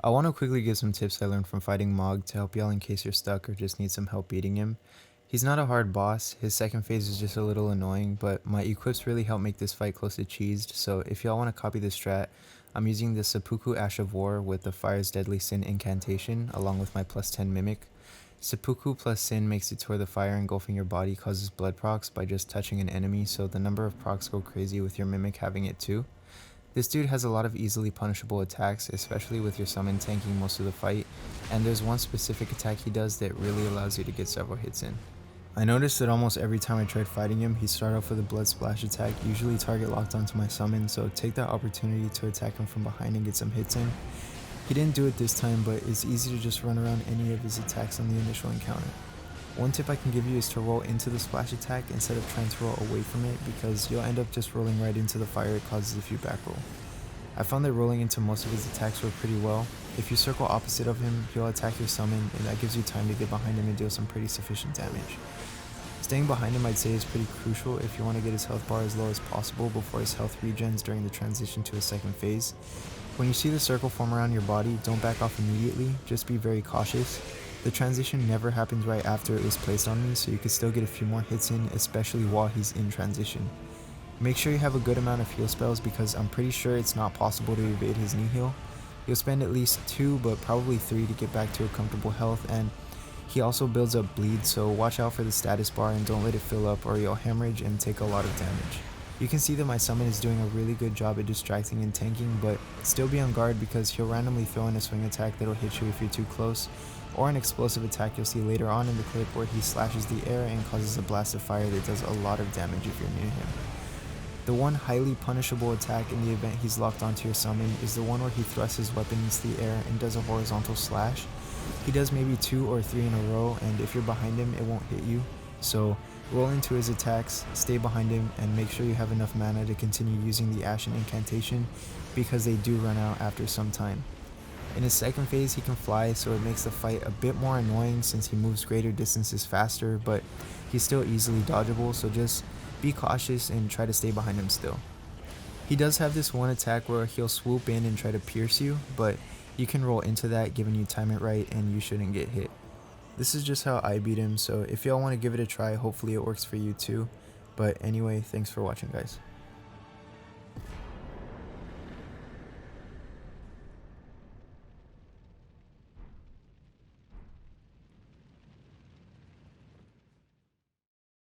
I want to quickly give some tips I learned from fighting Mohg to help y'all in case you're stuck or just need some help beating him. He's not a hard boss, his second phase is just a little annoying, but my equips really help make this fight close to cheesed, so if y'all want to copy this strat, I'm using the Seppuku Ash of War with the Fire's Deadly Sin incantation, along with my plus 10 Mimic. Seppuku plus Sin makes it to where the fire engulfing your body causes blood procs by just touching an enemy, so the number of procs go crazy with your Mimic having it too. This dude has a lot of easily punishable attacks, especially with your summon tanking most of the fight, and there's one specific attack he does that really allows you to get several hits in. I noticed that almost every time I tried fighting him, he started off with a blood splash attack, usually target locked onto my summon, so take that opportunity to attack him from behind and get some hits in. He didn't do it this time, but it's easy to just run around any of his attacks on the initial encounter. One tip I can give you is to roll into the splash attack instead of trying to roll away from it, because you'll end up just rolling right into the fire it causes if you back roll. I found that rolling into most of his attacks work pretty well. If you circle opposite of him, he'll attack your summon, and that gives you time to get behind him and deal some pretty sufficient damage. Staying behind him I'd say is pretty crucial if you want to get his health bar as low as possible before his health regens during the transition to his second phase. When you see the circle form around your body, don't back off immediately, just be very cautious. The transition never happens right after it was placed on me, so you can still get a few more hits in, especially while he's in transition. Make sure you have a good amount of heal spells because I'm pretty sure it's not possible to evade his knee heal. You'll spend at least 2 but probably 3 to get back to a comfortable health, and he also builds up bleed, so watch out for the status bar and don't let it fill up or you'll hemorrhage and take a lot of damage. You can see that my summon is doing a really good job at distracting and tanking, but still be on guard because he'll randomly throw in a swing attack that'll hit you if you're too close, or an explosive attack you'll see later on in the clip where he slashes the air and causes a blast of fire that does a lot of damage if you're near him. The one highly punishable attack in the event he's locked onto your summon is the one where he thrusts his weapon into the air and does a horizontal slash. He does maybe 2 or 3 in a row, and if you're behind him it won't hit you, so roll into his attacks, stay behind him, and make sure you have enough mana to continue using the Ashen incantation because they do run out after some time. In his second phase he can fly, so it makes the fight a bit more annoying since he moves greater distances faster, but he's still easily dodgeable, so just be cautious and try to stay behind him still. He does have this one attack where he'll swoop in and try to pierce you, but you can roll into that given you time it right and you shouldn't get hit. This is just how I beat him, so if y'all want to give it a try, hopefully it works for you too. But anyway, thanks for watching guys.